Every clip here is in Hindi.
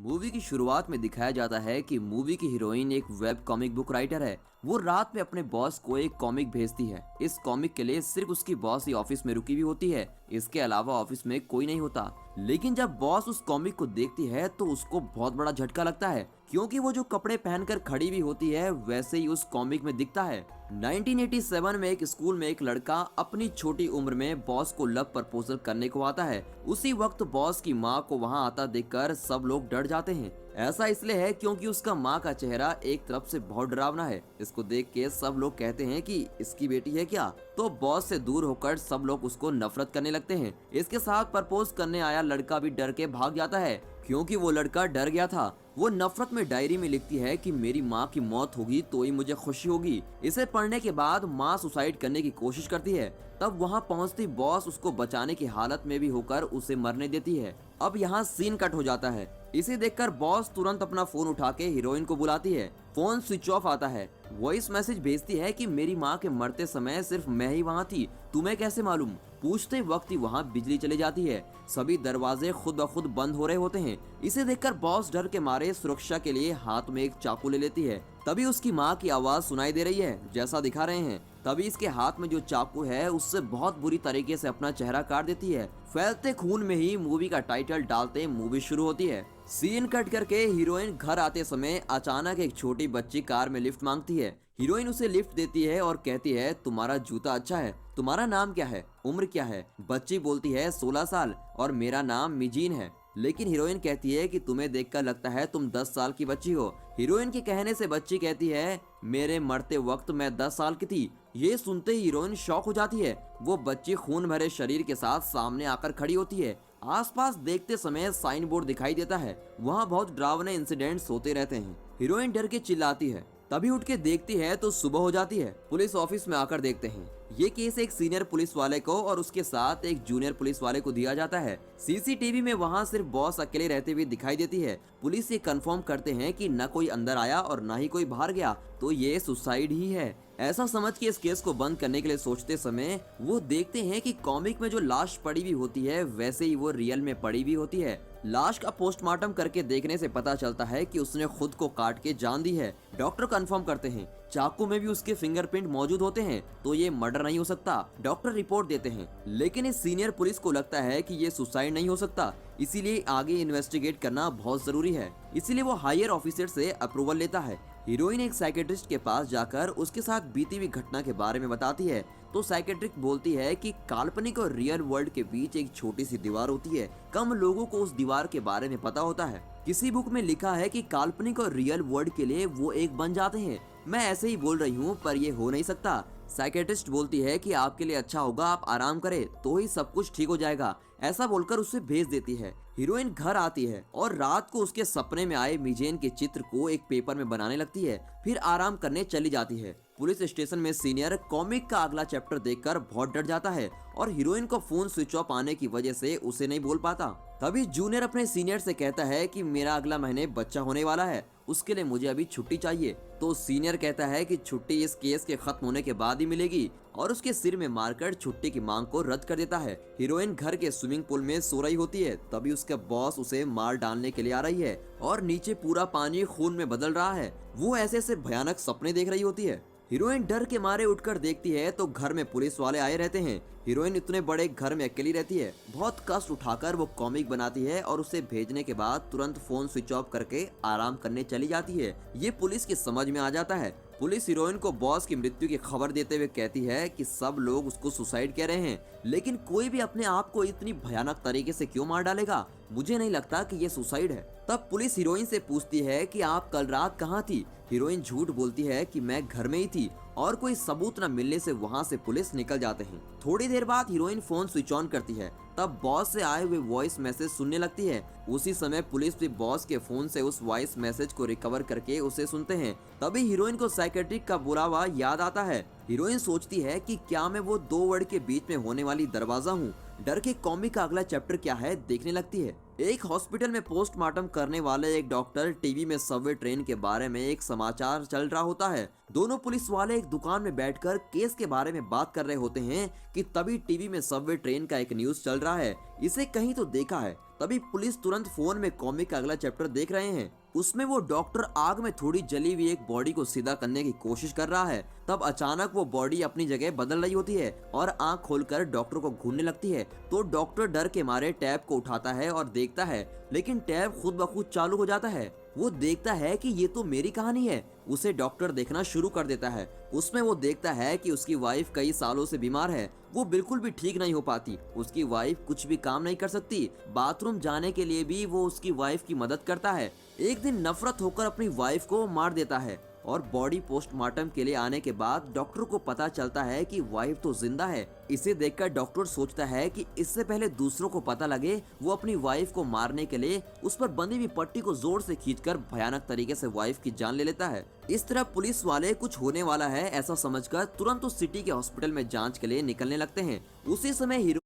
मूवी की शुरुआत में दिखाया जाता है कि मूवी की हीरोइन एक वेब कॉमिक बुक राइटर है। वो रात में अपने बॉस को एक कॉमिक भेजती है। इस कॉमिक के लिए सिर्फ उसकी बॉस ही ऑफिस में रुकी हुई होती है, इसके अलावा ऑफिस में कोई नहीं होता। लेकिन जब बॉस उस कॉमिक को देखती है तो उसको बहुत बड़ा झटका लगता है, क्योंकि वो जो कपड़े पहनकर खड़ी हुई होती है वैसे ही उस कॉमिक में दिखता है। 1987 में एक स्कूल में एक लड़का अपनी छोटी उम्र में बॉस को लव प्रपोजल करने को आता है। उसी वक्त बॉस की माँ को वहाँ आता देखकर सब लोग डर जाते हैं। ऐसा इसलिए है क्योंकि उसका माँ का चेहरा एक तरफ से बहुत डरावना है। इसको देख के सब लोग कहते हैं कि इसकी बेटी है क्या। तो बॉस से दूर होकर सब लोग उसको नफरत करने लगते हैं। इसके साथ प्रपोज करने आया लड़का भी डर के भाग जाता है, क्योंकि वो लड़का डर गया था। वो नफरत में डायरी में लिखती है कि मेरी माँ की मौत होगी तो ही मुझे खुशी होगी। इसे पढ़ने के बाद माँ सुसाइड करने की कोशिश करती है। तब वहाँ पहुँचती बॉस उसको बचाने की हालत में भी होकर उसे मरने देती है। अब यहाँ सीन कट हो जाता है। इसे देखकर बॉस तुरंत अपना फोन उठा के हीरोइन को बुलाती है। फोन स्विच ऑफ आता है। वॉइस मैसेज भेजती है कि मेरी माँ के मरते समय सिर्फ मैं ही वहाँ थी, तुम्हें कैसे मालूम। पूछते वक्त ही वहाँ बिजली चली जाती है। सभी दरवाजे खुद ब खुद बंद हो रहे होते हैं। इसे देखकर बॉस डर के मारे सुरक्षा के लिए हाथ में एक चाकू ले लेती है। तभी उसकी माँ की आवाज सुनाई दे रही है, जैसा दिखा रहे हैं। तभी इसके हाथ में जो चाकू है उससे बहुत बुरी तरीके से अपना चेहरा काट देती है। फैलते खून में ही मूवी का टाइटल डालते मूवी शुरू होती है। सीन कट करके हीरोइन घर आते समय अचानक एक छोटी बच्ची कार में लिफ्ट मांगती है। हीरोइन उसे लिफ्ट देती है और कहती है तुम्हारा जूता अच्छा है, तुम्हारा नाम क्या है, उम्र क्या है। बच्ची बोलती है 16 साल और मेरा नाम मिजीन है। लेकिन हीरोइन कहती है कि तुम्हें देखकर लगता है तुम 10 साल की बच्ची हो। हीरोइन के कहने से बच्ची कहती है मेरे मरते वक्त मैं 10 साल की थी। ये सुनते ही हीरोइन शॉक हो जाती है। वो बच्ची खून भरे शरीर के साथ सामने आकर खड़ी होती है। आसपास देखते समय साइन बोर्ड दिखाई देता है। वहाँ बहुत डरावने इंसिडेंट्स होते रहते हैं। हीरोइन डर के चिल्लाती है। तभी उठ के देखती है तो सुबह हो जाती है। पुलिस ऑफिस में आकर देखते हैं। ये केस एक सीनियर पुलिस वाले को और उसके साथ एक जूनियर पुलिस वाले को दिया जाता है। सीसीटीवी में वहाँ सिर्फ बॉस अकेले रहते हुए दिखाई देती है। पुलिस ये कंफर्म करते हैं कि न कोई अंदर आया और न ही कोई बाहर गया, तो ये सुसाइड ही है। ऐसा समझ के इस केस को बंद करने के लिए सोचते समय वो देखते हैं कि कॉमिक में जो लाश पड़ी हुई होती है वैसे ही वो रियल में पड़ी हुई होती है। लाश का पोस्टमार्टम करके देखने से पता चलता है कि उसने खुद को काट के जान दी है। डॉक्टर कंफर्म करते हैं चाकू में भी उसके फिंगरप्रिंट मौजूद होते हैं, तो ये मर्डर नहीं हो सकता। डॉक्टर रिपोर्ट देते हैं, लेकिन इस सीनियर पुलिस को लगता है कि ये सुसाइड नहीं हो सकता, इसीलिए आगे इन्वेस्टिगेट करना बहुत जरूरी है। इसीलिए वो हायर ऑफिसर से अप्रूवल लेता है। हीरोइन एक साइकेट्रिस्ट के पास जाकर उसके साथ बीती हुई घटना के बारे में बताती है। तो साइकेट्रिस्ट बोलती है कि काल्पनिक और रियल वर्ल्ड के बीच एक छोटी सी दीवार होती है। कम लोगों को उस दीवार के बारे में पता होता है। किसी बुक में लिखा है कि काल्पनिक और रियल वर्ल्ड के लिए वो एक बन जाते हैं। मैं ऐसे ही बोल रही हूँ, पर ये हो नहीं सकता। साइकेट्रिस्ट बोलती है कि आपके लिए अच्छा होगा आप आराम करें, तो ही सब कुछ ठीक हो जाएगा। ऐसा बोलकर उसे भेज देती है। हीरोइन घर आती है और रात को उसके सपने में आए मिजेन के चित्र को एक पेपर में बनाने लगती है, फिर आराम करने चली जाती है। पुलिस स्टेशन में सीनियर कॉमिक का अगला चैप्टर देखकर बहुत डर जाता है और हीरोइन को फोन स्विच ऑफ आने की वजह से उसे नहीं बोल पाता। तभी जूनियर अपने सीनियर से कहता है कि मेरा अगला महीने बच्चा होने वाला है, उसके लिए मुझे अभी छुट्टी चाहिए। तो सीनियर कहता है कि छुट्टी इस केस के खत्म होने के बाद ही मिलेगी और उसके सिर में मारकर छुट्टी की मांग को रद्द कर देता है। हीरोइन घर के स्विमिंग पूल में सो रही होती है। तभी उसका बॉस उसे मार डालने के लिए आ रही है और नीचे पूरा पानी खून में बदल रहा है। वो ऐसे ऐसे भयानक सपने देख रही होती है। हीरोइन डर के मारे उठकर देखती है तो घर में पुलिस वाले आए रहते हैं। हीरोइन इतने बड़े घर में अकेली रहती है। बहुत कष्ट उठाकर वो कॉमिक बनाती है और उसे भेजने के बाद तुरंत फोन स्विच ऑफ करके आराम करने चली जाती है। ये पुलिस की समझ में आ जाता है। पुलिस हीरोइन को बॉस की मृत्यु की खबर देते हुए कहती है कि सब लोग उसको सुसाइड कह रहे हैं, लेकिन कोई भी अपने आप को इतनी भयानक तरीके से क्यों मार डालेगा। मुझे नहीं लगता कि ये सुसाइड है। तब पुलिस हीरोइन से पूछती है कि आप कल रात कहाँ थी। हीरोइन झूठ बोलती है कि मैं घर में ही थी और कोई सबूत न मिलने से वहाँ से पुलिस निकल जाते हैं। थोड़ी देर बाद हीरोइन फोन स्विच ऑन करती है। तब बॉस से आए हुए वॉइस मैसेज सुनने लगती है। उसी समय पुलिस भी बॉस के फोन से उस वॉइस मैसेज को रिकवर करके उसे सुनते हैं। तभी हीरोइन को साइकेट्रिक का बुलावा याद आता है। हीरोइन सोचती है कि क्या मैं वो दो वर्ड के बीच में होने वाली दरवाजा हूँ। डर के कॉमिक का अगला चैप्टर क्या है देखने लगती है। एक हॉस्पिटल में पोस्टमार्टम करने वाले एक डॉक्टर टीवी में सबवे ट्रेन के बारे में एक समाचार चल रहा होता है। दोनों पुलिस वाले एक दुकान में बैठकर केस के बारे में बात कर रहे होते हैं कि तभी टीवी में सबवे ट्रेन का एक न्यूज चल रहा है। इसे कहीं तो देखा है। तभी पुलिस तुरंत फोन में कॉमिक का अगला चैप्टर देख रहे हैं। उसमें वो डॉक्टर आग में थोड़ी जली हुई एक बॉडी को सीधा करने की कोशिश कर रहा है। तब अचानक वो बॉडी अपनी जगह बदल रही होती है और आंख खोलकर डॉक्टर को घूरने लगती है। तो डॉक्टर डर के मारे टैब को उठाता है और देखता है, लेकिन टैब खुद ब खुद चालू हो जाता है। वो देखता है कि ये तो मेरी कहानी है। उसे डॉक्टर देखना शुरू कर देता है। उसमें वो देखता है कि उसकी वाइफ कई सालों से बीमार है। वो बिल्कुल भी ठीक नहीं हो पाती। उसकी वाइफ कुछ भी काम नहीं कर सकती। बाथरूम जाने के लिए भी वो उसकी वाइफ की मदद करता है। एक दिन नफरत होकर अपनी वाइफ को मार देता है और बॉडी पोस्टमार्टम के लिए आने के बाद डॉक्टर को पता चलता है कि वाइफ तो जिंदा है। इसे देखकर डॉक्टर सोचता है कि इससे पहले दूसरों को पता लगे, वो अपनी वाइफ को मारने के लिए उस पर बंधी हुई पट्टी को जोर से खींचकर भयानक तरीके से वाइफ की जान ले लेता है। इस तरह पुलिस वाले कुछ होने वाला है ऐसा समझकर तुरंत उस सिटी के हॉस्पिटल में जांच के लिए निकलने लगते हैं। उसी समय hero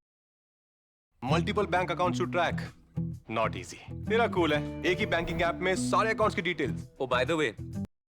multiple bank accounts to track not easy. तेरा कूल है, एक ही बैंकिंग ऐप में सारे अकाउंट्स की details. Oh by the way,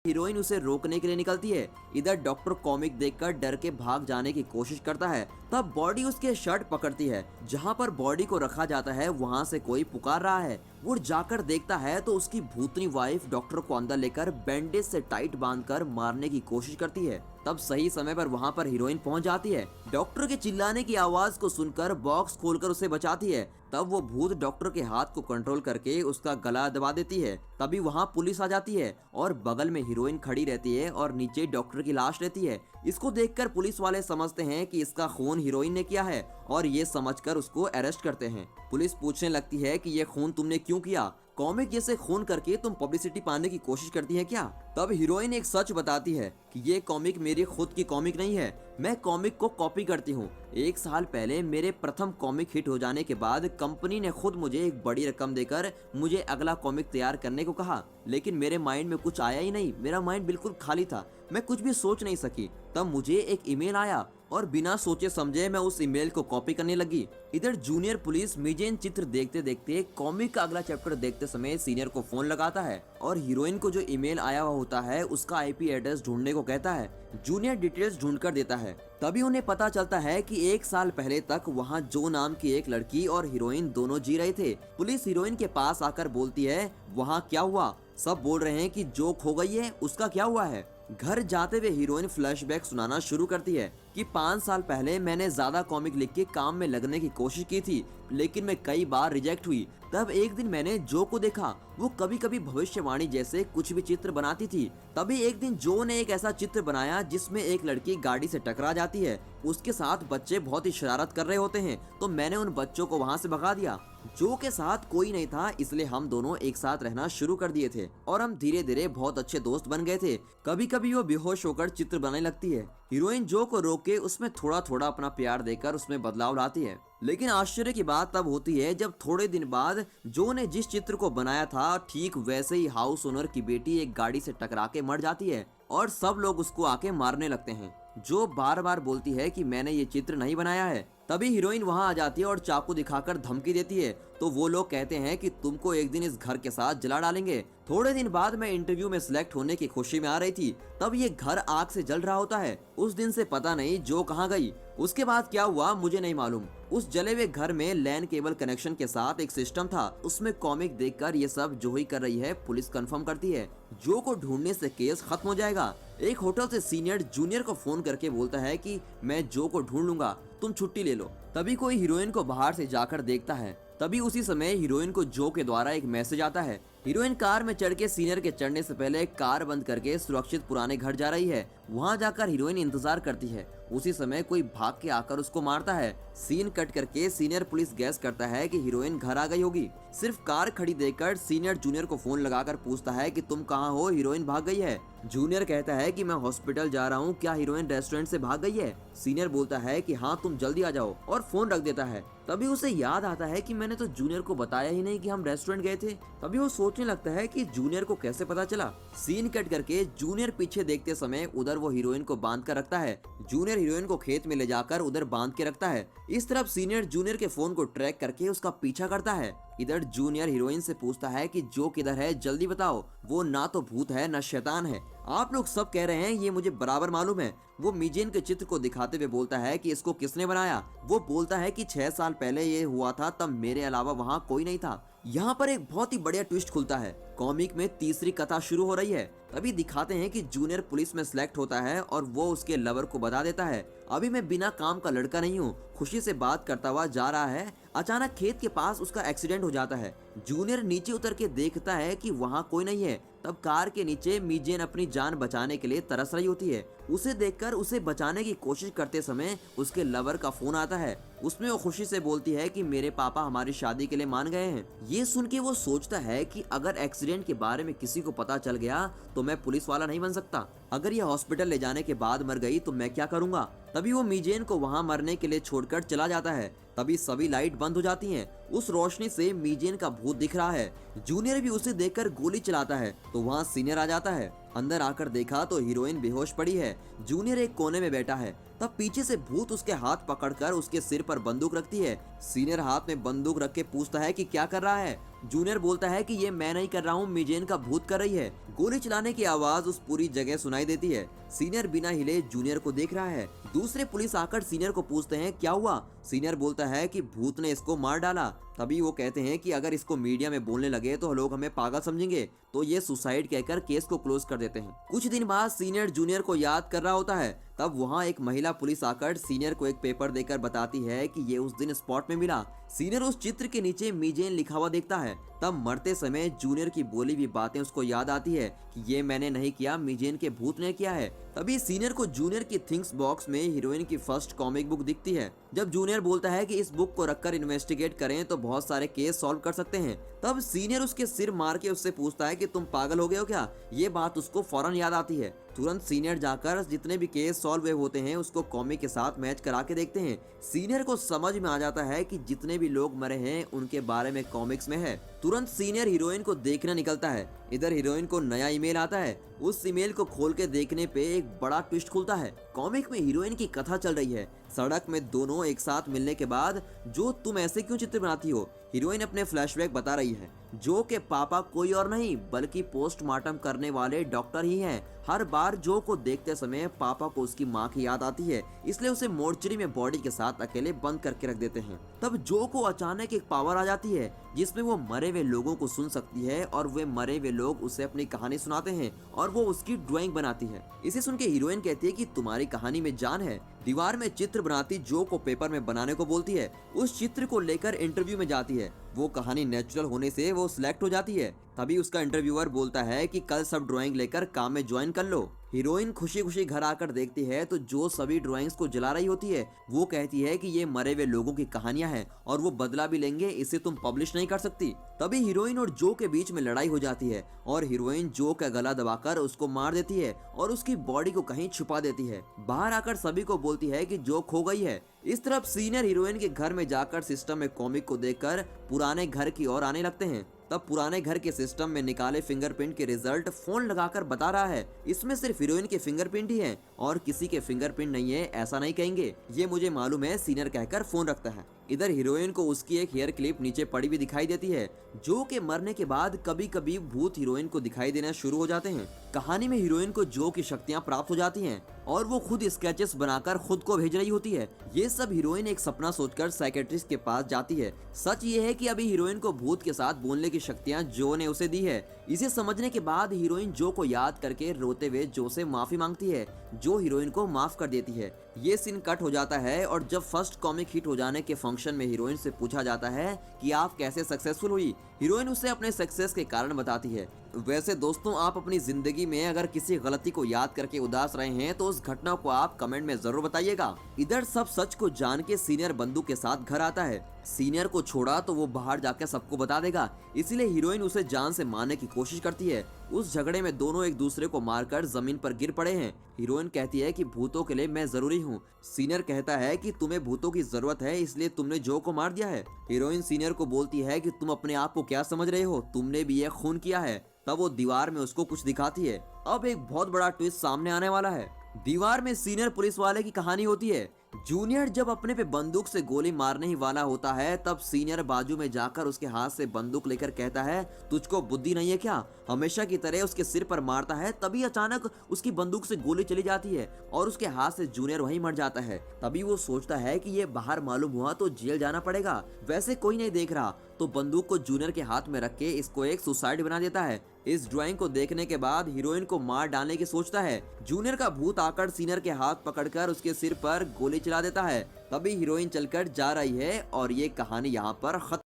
heroine उसे रोकने के लिए निकलती है। इधर डॉक्टर कॉमिक देखकर डर के भाग जाने की कोशिश करता है। तब बॉडी उसके शर्ट पकड़ती है। जहां पर बॉडी को रखा जाता है वहां से कोई पुकार रहा है। वो जाकर देखता है तो उसकी भूतनी वाइफ डॉक्टर को अंदर लेकर बैंडेज से टाइट बांधकर मारने की कोशिश करती है। तब सही समय पर वहां पर हीरोइन पहुंच जाती है। डॉक्टर के चिल्लाने की आवाज को सुनकर बॉक्स खोलकर उसे बचाती है। तब वो भूत डॉक्टर के हाथ को कंट्रोल करके उसका गला दबा देती है। तभी वहां पुलिस आ जाती है और बगल में हीरोइन खड़ी रहती है और नीचे डॉक्टर की लाश रहती है। इसको देखकर पुलिस वाले समझते हैं कि इसका खून हीरोइन ने किया है और ये समझकर उसको अरेस्ट करते हैं। पुलिस पूछने लगती है कि ये खून तुमने क्यों किया? कॉमिक जैसे खून करके तुम पब्लिसिटी पाने की कोशिश करती है क्या? तब हीरोइन एक सच बताती है कि ये कॉमिक मेरी खुद की कॉमिक नहीं है, मैं कॉमिक को कॉपी करती हूँ। 1 साल पहले मेरे प्रथम कॉमिक हिट हो जाने के बाद कंपनी ने खुद मुझे एक बड़ी रकम देकर मुझे अगला कॉमिक तैयार करने को कहा, लेकिन मेरे माइंड में कुछ आया ही नहीं। मेरा माइंड बिल्कुल खाली था, मैं कुछ भी सोच नहीं सकी। तब मुझे एक ईमेल आया और बिना सोचे समझे मैं उस ईमेल को कॉपी करने लगी। इधर जूनियर पुलिस मिजेन चित्र देखते देखते कॉमिक का अगला चैप्टर देखते समय सीनियर को फोन लगाता है और हीरोइन को जो ईमेल आया हुआ होता है उसका आईपी एड्रेस ढूंढने को कहता है। जूनियर डिटेल्स ढूंढकर देता है। तभी उन्हें पता चलता है कि 1 साल पहले तक वहाँ जो नाम की एक लड़की और हीरोइन दोनों जी रहे थे। पुलिस हीरोइन के पास आकर बोलती है, वहाँ क्या हुआ? सब बोल रहे हैं कि जो खो गई है उसका क्या हुआ है? घर जाते हुए हीरोइन फ्लैशबैक सुनाना शुरू करती है कि 5 साल पहले मैंने ज्यादा कॉमिक लिख के काम में लगने की कोशिश की थी, लेकिन मैं कई बार रिजेक्ट हुई। तब एक दिन मैंने जो को देखा, वो कभी कभी भविष्यवाणी जैसे कुछ भी चित्र बनाती थी। तभी एक दिन जो ने एक ऐसा चित्र बनाया जिसमें एक लड़की गाड़ी से टकरा जाती है। उसके साथ बच्चे बहुत ही शरारत कर रहे होते हैं, तो मैंने उन बच्चों को वहाँ से भगा दिया। जो के साथ कोई नहीं था, इसलिए हम दोनों एक साथ रहना शुरू कर दिए थे और हम धीरे धीरे बहुत अच्छे दोस्त बन गए थे। कभी कभी वो बेहोश होकर चित्र बनाने लगती है। हीरोइन जो को रोक के उसमें थोड़ा थोड़ा अपना प्यार देकर उसमें बदलाव लाती है। लेकिन आश्चर्य की बात तब होती है जब थोड़े दिन बाद जो ने जिस चित्र को बनाया था ठीक वैसे ही हाउस ओनर की बेटी एक गाड़ी से टकरा के मर जाती है और सब लोग उसको आके मारने लगते हैं। जो बार बार बोलती है कि मैंने ये चित्र नहीं बनाया है। तभी हीरोइन वहां आ जाती है और चाकू दिखाकर धमकी देती है। तो वो लोग कहते हैं कि तुमको एक दिन इस घर के साथ जला डालेंगे। थोड़े दिन बाद मैं इंटरव्यू में सिलेक्ट होने की खुशी में आ रही थी, तब ये घर आग से जल रहा होता है। उस दिन से पता नहीं जो कहाँ गई। उसके बाद क्या हुआ मुझे नहीं मालूम। उस जले हुए घर में लैन केबल कनेक्शन के साथ एक सिस्टम था। उसमें कॉमिक देखकर ये सब जो ही कर रही है पुलिस कंफर्म करती है। जो को ढूंढने से केस खत्म हो जाएगा। एक होटल से सीनियर जूनियर को फोन करके बोलता है कि मैं जो को ढूंढ लूंगा, तुम छुट्टी ले लो। तभी कोई हीरोइन को बाहर से जाकर देखता है। तभी उसी समय हीरोइन को जो के द्वारा एक मैसेज आता है। हीरोइन कार में चढ़ के सीनियर के चढ़ने से पहले कार बंद करके सुरक्षित पुराने घर जा रही है। वहां जाकर हीरोइन इंतजार करती है। उसी समय कोई भाग के आकर उसको मारता है। सीन कट करके सीनियर पुलिस गैस करता है कि हीरोइन घर आ गई होगी। सिर्फ कार खड़ी देखकर सीनियर जूनियर को फोन लगाकर पूछता है कि तुम कहाँ हो, हीरोइन भाग गई है। जूनियर कहता है कि मैं हॉस्पिटल जा रहा हूँ, क्या हीरोइन रेस्टोरेंट से भाग गई है? सीनियर बोलता है कि हाँ तुम जल्दी आ जाओ और फोन रख देता है। तभी उसे याद आता है कि मैंने तो जूनियर को बताया ही नहीं कि हम रेस्टोरेंट गए थे। तभी वो सोचने लगता है कि जूनियर को कैसे पता चला। सीन कट करके जूनियर पीछे देखते समय उधर वो हीरोइन को बांध कर रखता है। जूनियर हीरोइन को खेत में ले जाकर उधर बांध के रखता है। इस तरफ सीनियर जूनियर के फोन को ट्रैक करके उसका पीछा करता है। इधर जूनियर हीरोइन से पूछता है कि जो किधर है जल्दी बताओ, वो ना तो भूत है ना शैतान है। आप लोग सब कह रहे हैं ये मुझे बराबर मालूम है। वो मीजेन के चित्र को दिखाते हुए बोलता है कि इसको किसने बनाया। वो बोलता है कि 6 साल पहले ये हुआ था, तब मेरे अलावा वहाँ कोई नहीं था। यहाँ पर एक बहुत ही बढ़िया ट्विस्ट खुलता है। कॉमिक में तीसरी कथा शुरू हो रही है। तभी दिखाते हैं कि जूनियर पुलिस में सिलेक्ट होता है और वो उसके लवर को बता देता है, अभी मैं बिना काम का लड़का नहीं हूँ। खुशी से बात करता हुआ जा रहा है, अचानक खेत के पास उसका एक्सीडेंट हो जाता है। जूनियर नीचे उतर के देखता है कि वहाँ कोई नहीं है। तब कार के नीचे मीजेन अपनी जान बचाने के लिए तरस रही होती है। उसे देखकर उसे बचाने की कोशिश करते समय उसके लवर का फोन आता है। उसमें वो खुशी से बोलती है कि मेरे पापा हमारी शादी के लिए मान गए हैं। ये सुन के वो सोचता है कि अगर एक्सीडेंट के बारे में किसी को पता चल गया तो मैं पुलिस वाला नहीं बन सकता। अगर ये हॉस्पिटल ले जाने के बाद मर गई तो मैं क्या करूंगा। तभी वो मीजेन को वहाँ मरने के लिए छोड़कर चला जाता है। तभी सभी लाइट बंद हो जाती हैं। उस रोशनी से मीजेन का भूत दिख रहा है। जूनियर भी उसे देखकर गोली चलाता है तो वहाँ सीनियर आ जाता है। अंदर आकर देखा तो हीरोइन बेहोश पड़ी है। जूनियर एक कोने में बैठा है। तब पीछे से भूत उसके हाथ पकड़कर उसके सिर पर बंदूक रखती है। सीनियर हाथ में बंदूक रख के पूछता है कि क्या कर रहा है। जूनियर बोलता है कि ये मैं नहीं कर रहा हूँ, मीजेन का भूत कर रही है। गोली चलाने की आवाज उस पूरी जगह सुनाई देती है। सीनियर बिना हिले जूनियर को देख रहा है। दूसरे पुलिस आकर सीनियर को पूछते हैं क्या हुआ। सीनियर बोलता है कि भूत ने इसको मार डाला। तभी वो कहते हैं कि अगर इसको मीडिया में बोलने लगे तो लोग हमें पागल समझेंगे, तो ये सुसाइड कहकर केस को क्लोज कर देते हैं। कुछ दिन बाद सीनियर जूनियर को याद कर रहा होता है। तब वहाँ एक महिला पुलिस आकर सीनियर को एक पेपर देकर बताती है कि ये उस दिन स्पॉट में मिला। सीनियर उस चित्र के नीचे मीजेन लिखा हुआ देखता है। तब मरते समय जूनियर की बोली हुई बातें उसको याद आती है कि ये मैंने नहीं किया, मीजेन के भूत ने किया है। तभी सीनियर को जूनियर की थिंग्स बॉक्स में हीरोइन की फर्स्ट कॉमिक बुक दिखती है। जब जूनियर बोलता है कि इस बुक को रखकर इन्वेस्टिगेट करें तो बहुत सारे केस सॉल्व कर सकते हैं। तब सीनियर उसके सिर मार के उससे पूछता है कि तुम पागल हो गए हो क्या। ये बात उसको फौरन याद आती है। तुरंत सीनियर जाकर जितने भी केस सॉल्व हुए होते हैं उसको कॉमिक के साथ मैच करा के देखते हैं। सीनियर को समझ में आ जाता है कि जितने भी लोग मरे हैं उनके बारे में कॉमिक्स में है। तुरंत सीनियर हीरोइन को देखने निकलता है। इधर हीरोइन को नया ईमेल आता है। उस ईमेल को खोल के देखने पे एक बड़ा ट्विस्ट खुलता है। कॉमिक में हीरोइन की कथा चल रही है। सड़क में दोनों एक साथ मिलने के बाद, जो तुम ऐसे क्यों चित्र बनाती हो। हीरोइन अपने फ्लैशबैक बता रही है। जो के पापा कोई और नहीं बल्कि पोस्टमार्टम करने वाले डॉक्टर ही हैं। हर बार जो को देखते समय पापा को उसकी माँ की याद आती है, इसलिए उसे मोर्चरी में बॉडी के साथ अकेले बंद करके रख देते हैं। तब जो को अचानक एक पावर आ जाती है जिसमें वो मरे हुए लोगों को सुन सकती है और वे मरे हुए लोग उसे अपनी कहानी सुनाते हैं और वो उसकी ड्राइंग बनाती है। इसे सुन के हीरोइन कहती है कि तुम्हारी कहानी में जान है। दीवार में चित्र बनाती जो को पेपर में बनाने को बोलती है। उस चित्र को लेकर इंटरव्यू में जाती है। वो कहानी नेचुरल होने से वो सिलेक्ट हो जाती है। तभी उसका इंटरव्यूअर बोलता है कि कल सब ड्राइंग लेकर काम में ज्वाइन कर लो। हीरोइन खुशी खुशी घर आकर देखती है तो जो सभी ड्राइंग्स को जला रही होती है। वो कहती है कि ये मरे हुए लोगों की कहानियां हैं और वो बदला भी लेंगे, इसे तुम पब्लिश नहीं कर सकती। तभी हीरोइन और जो के बीच में लड़ाई हो जाती है और हीरोइन जो का गला दबाकर उसको मार देती है और उसकी बॉडी को कहीं छुपा देती है। बाहर आकर सभी को बोलती है कि जो खो गई है। इस तरफ सीनियर हीरोइन के घर में जाकर सिस्टम में कॉमिक को देखकर पुराने घर की ओर आने लगते हैं। तब पुराने घर के सिस्टम में निकाले फिंगरप्रिंट के रिजल्ट फोन लगाकर बता रहा है इसमें सिर्फ हीरोइन के फिंगरप्रिंट ही हैं और किसी के फिंगरप्रिंट नहीं है, ऐसा नहीं कहेंगे, ये मुझे मालूम है, सीनियर कहकर फोन रखता है। इधर हीरोइन को उसकी एक हेयर क्लिप नीचे पड़ी हुई दिखाई देती है। जो के मरने के बाद कभी कभी भूत हीरोइन को दिखाई देना शुरू हो जाते हैं। कहानी में हीरोइन को जो की शक्तियां प्राप्त हो जाती हैं और वो खुद स्केचेस बनाकर खुद को भेज रही होती है। ये सब हीरोइन एक सपना सोचकर साइकेट्रिस्ट के पास जाती है। सच ये है कि अभी हीरोइन को भूत के साथ बोलने की शक्तियां जो ने उसे दी है। इसे समझने के बाद हीरोइन जो को याद करके रोते हुए जो से माफी मांगती है। जो हीरोइन को माफ कर देती है। ये सीन कट हो जाता है और जब फर्स्ट कॉमिक हिट हो जाने के फंक्शन में हीरोइन से पूछा जाता है कि आप कैसे सक्सेसफुल हुई। हीरोइन उसे अपने सक्सेस के कारण बताती है। वैसे दोस्तों, आप अपनी जिंदगी में अगर किसी गलती को याद करके उदास रहे हैं तो उस घटना को आप कमेंट में जरूर बताइएगा। इधर सब सच को जान के सीनियर बंदूक के साथ घर आता है। सीनियर को छोड़ा तो वो बाहर जाकर सबको बता देगा, इसीलिए हीरोइन उसे जान से मारने की कोशिश करती है। उस झगड़े में दोनों एक दूसरे को मारकर जमीन पर गिर पड़े हैं। हीरोइन कहती है कि भूतों के लिए मैं जरूरी हूँ। सीनियर कहता है कि तुम्हें भूतों की जरूरत है, इसलिए तुमने जो को मार दिया है। हीरोइन सीनियर को बोलती है कि तुम अपने आप को क्या समझ रहे हो, तुमने भी ये खून किया है। तब वो दीवार में उसको कुछ दिखाती है। अब एक बहुत बड़ा ट्विस्ट सामने आने वाला है। दीवार में सीनियर पुलिस वाले की कहानी होती है। जूनियर जब अपने पे बंदूक से गोली मारने ही वाला होता है, तब सीनियर बाजू में जाकर उसके हाथ से बंदूक लेकर कहता है, तुझको बुद्धि नहीं है क्या? हमेशा की तरह उसके सिर पर मारता है। तभी अचानक उसकी बंदूक से गोली चली जाती है और उसके हाथ से जूनियर वहीं मर जाता है। तभी वो सोचता है कि ये बाहर मालूम हुआ तो जेल जाना पड़ेगा। वैसे कोई नहीं देख रहा, तो बंदूक को जूनियर के हाथ में रख के इसको एक सुसाइड बना देता है। इस ड्राइंग को देखने के बाद हीरोइन को मार डालने की सोचता है। जूनियर का भूत आकर सीनियर के हाथ पकड़कर उसके सिर पर गोली चला देता है। तभी हीरोइन चलकर जा रही है और ये कहानी यहाँ पर खत्म